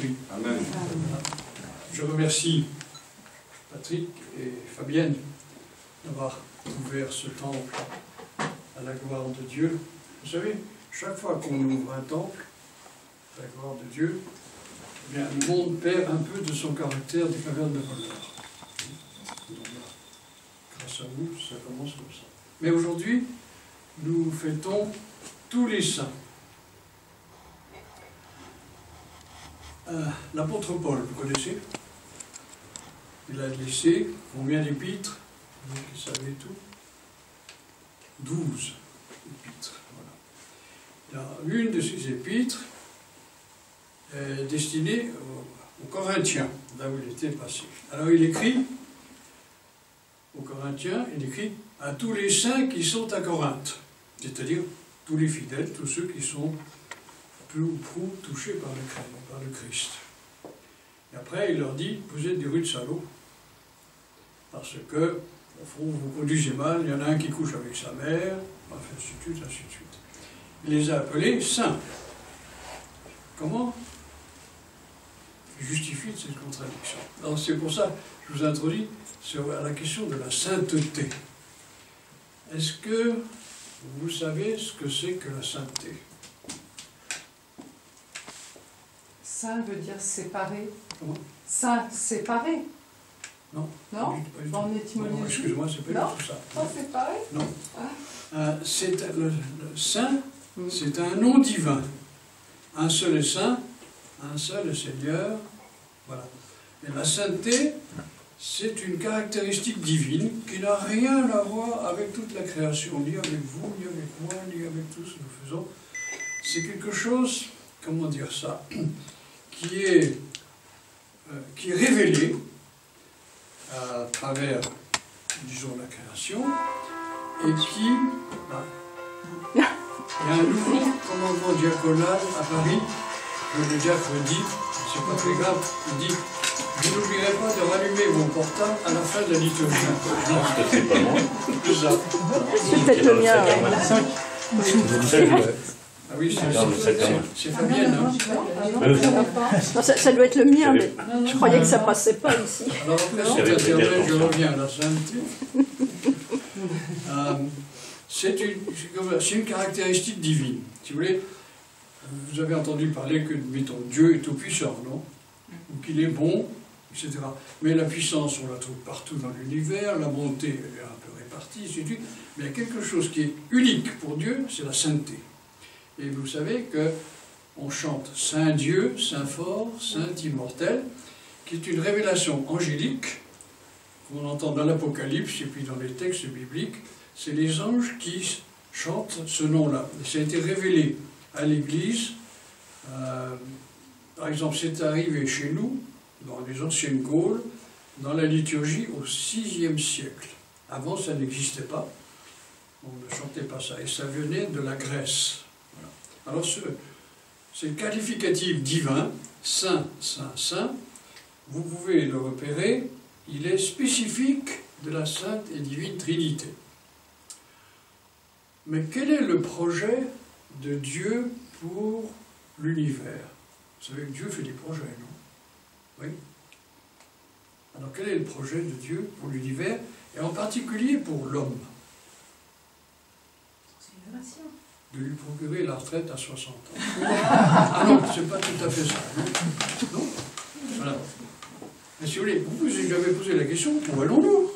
Saint-Esprit. Amen. Je remercie Patrick et Fabienne d'avoir ouvert ce temple à la gloire de Dieu. Vous savez, chaque fois qu'on ouvre un temple à la gloire de Dieu, eh bien, le monde perd un peu de son caractère des cavernes de voleurs. Donc, grâce à vous, ça commence comme ça. Mais aujourd'hui, nous fêtons tous les saints. L'apôtre Paul, vous connaissez? Il a laissé combien d'épîtres? Vous qui savez tout? 12 épîtres. Voilà. Une de ces épîtres est destinée aux Corinthiens, là où il était passé. Alors il écrit aux Corinthiens, il écrit à tous les saints qui sont à Corinthe, c'est-à-dire tous les fidèles, tous ceux qui sont peu ou prou touchés par le Christ. Et après, il leur dit, vous êtes des rudes salauds, parce que, au fond, vous conduisez mal, il y en a un qui couche avec sa mère, enfin, ainsi de suite, ainsi de suite. Il les a appelés saints. Comment justifier cette contradiction? Alors, c'est pour ça que je vous introduis sur la question de la sainteté. Est-ce que vous savez ce que c'est que la sainteté? Saint veut dire séparé. Comment? Saint, séparé. Non. Non? Pas du tout. En étymologie. Non, excusez-moi, c'est pas Non? du tout ça. Pas séparé? Non. Ah. Le saint, c'est un nom divin. Un seul est saint, un seul est Seigneur. Voilà. Et la sainteté, c'est une caractéristique divine qui n'a rien à voir avec toute la création, ni avec vous, ni avec moi, ni avec tout ce que nous faisons. C'est quelque chose, comment dire ça, qui est révélé à travers, disons, la création, et qui... il y a un nouveau commandement diaconal à Paris, que le diacre dit, c'est pas très grave, il dit, je n'oublierai pas de rallumer mon portable à la fin de la liturgie. Je pense que c'est pas moi. C'est ça. C'est peut-être le mien. Ah oui, c'est Fabienne. Hein. Non, ça doit être le mien, mais je croyais que ça passait pas ici. Alors après, c'est Internet, je reviens à la sainteté. C'est une caractéristique divine. Si vous voulez, vous avez entendu parler que, mettons, Dieu est tout-puissant, non? Ou qu'il est bon, etc. Mais la puissance, on la trouve partout dans l'univers, la bonté, elle est un peu répartie, etc. Mais il y a quelque chose qui est unique pour Dieu, c'est la sainteté. Et vous savez qu'on chante Saint Dieu, Saint fort, Saint immortel, qui est une révélation angélique, qu'on entend dans l'Apocalypse et puis dans les textes bibliques. C'est les anges qui chantent ce nom-là. Ça a été révélé à l'Église. Par exemple, c'est arrivé chez nous, dans les anciennes Gaules, dans la liturgie au VIe siècle. Avant, ça n'existait pas. On ne chantait pas ça. Et ça venait de la Grèce. Voilà. Alors, c'est le qualificatif divin, saint, saint, saint. Vous pouvez le repérer. Il est spécifique de la Sainte et Divine Trinité. Mais quel est le projet de Dieu pour l'univers? Vous savez que Dieu fait des projets, non? Oui. Alors quel est le projet de Dieu pour l'univers, et en particulier pour l'homme? De lui procurer la retraite à 60 ans. Ah non, c'est pas tout à fait ça. Non, non. Voilà. Mais si vous voulez, vous vous avez posé la question, où allons-nous?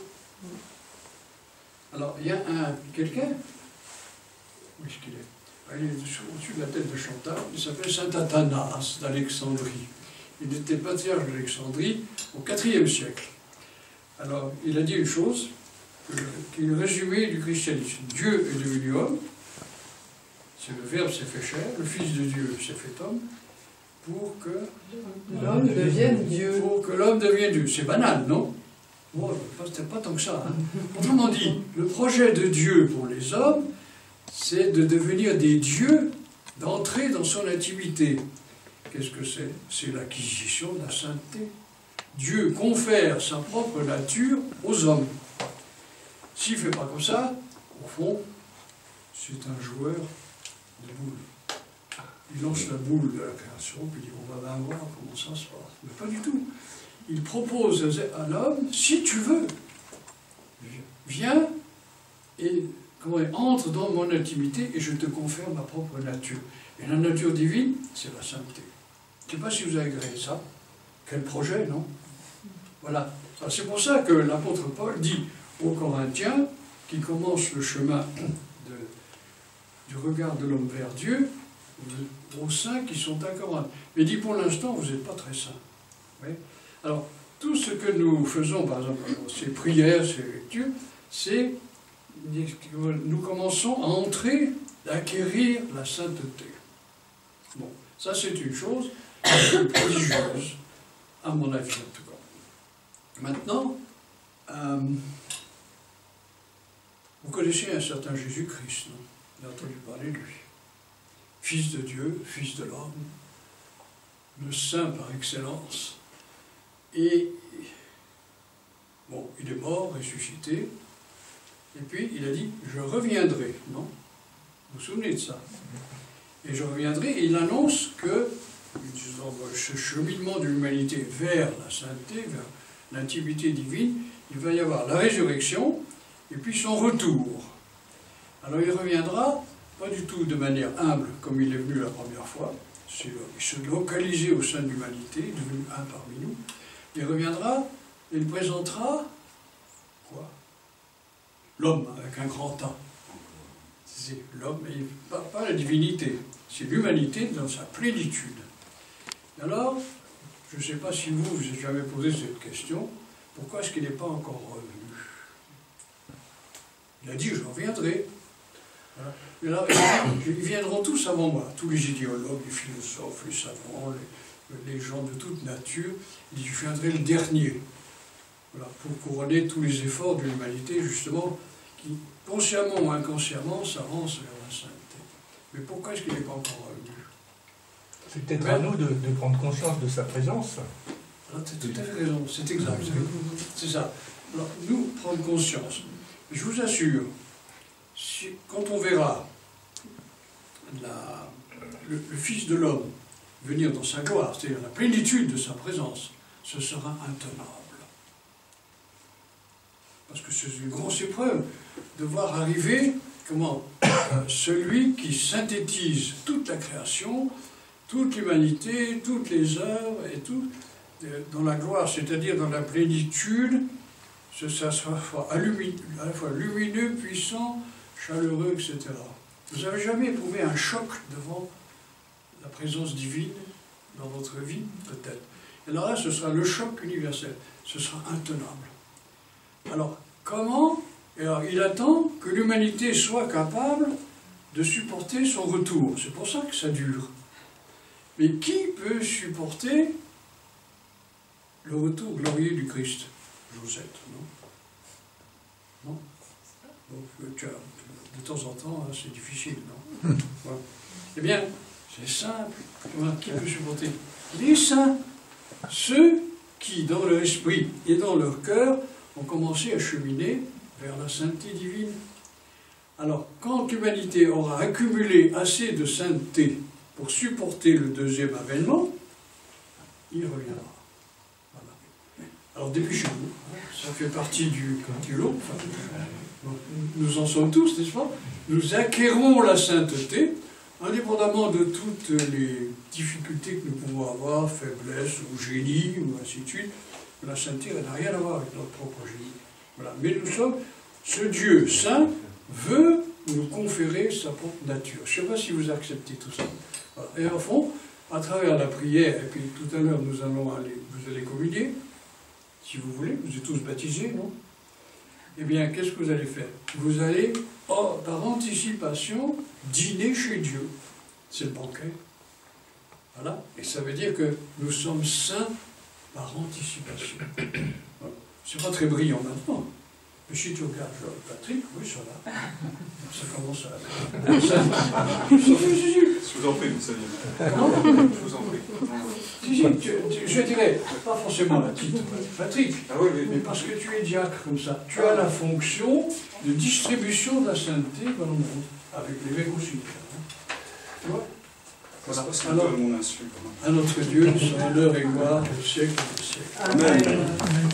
Alors, il y a quelqu'un, où est-ce qu'il est? Il est au-dessus de la tête de Chantal, il s'appelle Saint Athanas d'Alexandrie. Il était patriarche d'Alexandrie au IVe siècle. Alors, il a dit une chose, qui est le résumé du christianisme. Dieu est devenu homme, c'est le Verbe s'est fait chair, le Fils de Dieu s'est fait homme, pour que l'homme devienne Dieu. Pour que l'homme devienne Dieu. C'est banal, non? Bon, c'était pas tant que ça. Hein. Autrement dit, le projet de Dieu pour les hommes, c'est de devenir des dieux, d'entrer dans son intimité. Qu'est-ce que c'est? C'est l'acquisition de la sainteté. Dieu confère sa propre nature aux hommes. S'il ne fait pas comme ça, au fond, c'est un joueur de boules. il lance la boule de la création, puis il dit on va bien voir comment ça se passe. Mais pas du tout. Il propose à l'homme, si tu veux, viens et entre dans mon intimité et je te confère ma propre nature. Et la nature divine, c'est la sainteté. Je ne sais pas si vous avez agréé ça. Quel projet, non? Voilà. C'est pour ça que l'apôtre Paul dit aux Corinthiens, qui commencent le chemin du regard de l'homme vers Dieu, aux saints qui sont à Corinthe. Mais dit pour l'instant, vous n'êtes pas très saints. Oui. Alors, tout ce que nous faisons, par exemple, ces prières, ces lectures, c'est nous commençons à entrer, à acquérir la sainteté. Bon, ça c'est une chose prodigieuse, à mon avis en tout cas. Maintenant, vous connaissez un certain Jésus-Christ, non? Vous avez entendu parler de lui. Fils de Dieu, fils de l'homme, le saint par excellence. Et, bon, il est mort, ressuscité, et puis il a dit, je reviendrai, non? Vous vous souvenez de ça? Et je reviendrai, et il annonce que ce cheminement de l'humanité vers la sainteté, vers l'intimité divine, il va y avoir la résurrection, et puis son retour. Alors il reviendra, pas du tout de manière humble, comme il est venu la première fois, il se localisait au sein de l'humanité, devenu un parmi nous. Il reviendra, et il présentera, quoi? L'homme avec un grand A. C'est l'homme, pas la divinité, c'est l'humanité dans sa plénitude. Alors, je ne sais pas si vous avez jamais posé cette question, pourquoi est-ce qu'il n'est pas encore revenu? Il a dit, je reviendrai. Voilà. Et là, ils viendront tous avant moi, tous les idéologues, les philosophes, les savants, les gens de toute nature. Il dit, je viendrai le dernier. Voilà, pour couronner tous les efforts de l'humanité, justement, qui, consciemment ou inconsciemment, s'avance vers la sainteté. Mais pourquoi est-ce qu'il n'est pas encore revenu? C'est peut-être à nous de prendre conscience de sa présence. Tu as tout à fait raison, c'est exact. C'est ça. Alors, nous, prendre conscience. Je vous assure, quand on verra le Fils de l'homme venir dans sa gloire, c'est-à-dire la plénitude de sa présence, ce sera intenable. Parce que c'est une grosse épreuve de voir arriver celui qui synthétise toute la création, toute l'humanité, toutes les œuvres et tout, dans la gloire, c'est-à-dire dans la plénitude, ça sera à la fois lumineux, puissant, chaleureux, etc. Vous n'avez jamais éprouvé un choc devant la présence divine dans votre vie, peut-être. Et alors là, ce sera le choc universel, ce sera intenable. Alors, comment? Alors, il attend que l'humanité soit capable de supporter son retour. C'est pour ça que ça dure. Mais qui peut supporter le retour glorieux du Christ? Josette, non? Non? Donc, de temps en temps, c'est difficile, non? Voilà. Eh bien, c'est simple. Qui peut supporter? Les saints, ceux qui, dans leur esprit et dans leur cœur, ont commencé à cheminer vers la sainteté divine. Alors, quand l'humanité aura accumulé assez de sainteté pour supporter le deuxième avènement, il reviendra. Voilà. Alors, dépêchez-vous. Ça fait partie du lot. Enfin, nous en sommes tous, n'est-ce pas? Nous acquérons la sainteté, indépendamment de toutes les difficultés que nous pouvons avoir, faiblesse ou génie, ou ainsi de suite. La sainteté n'a rien à voir avec notre propre génie. Voilà. Mais nous sommes, ce Dieu saint veut nous conférer sa propre nature. Je ne sais pas si vous acceptez tout ça. Voilà. Et en fond, à travers la prière, et puis tout à l'heure vous allez communier, si vous voulez, vous êtes tous baptisés, non? Eh bien, qu'est-ce que vous allez faire? Vous allez, par anticipation, dîner chez Dieu. C'est le banquet. Voilà. Et ça veut dire que nous sommes saints par anticipation. Voilà. C'est pas très brillant maintenant. Mais si tu regardes Patrick, oui, ça va. Ça commence à... Je vous en prie, monsieur. Non, je vous en prie. Je dirais, pas forcément à titre Patrick, ah oui, oui. mais parce que tu es diacre comme ça. Tu as la fonction de distribution de la sainteté dans le monde, avec l'évêque aussi. Tu vois? Voilà. Voilà. C'est un peu à mon insu. À notre Dieu, son honneur et gloire au siècle des siècles. Amen. Amen.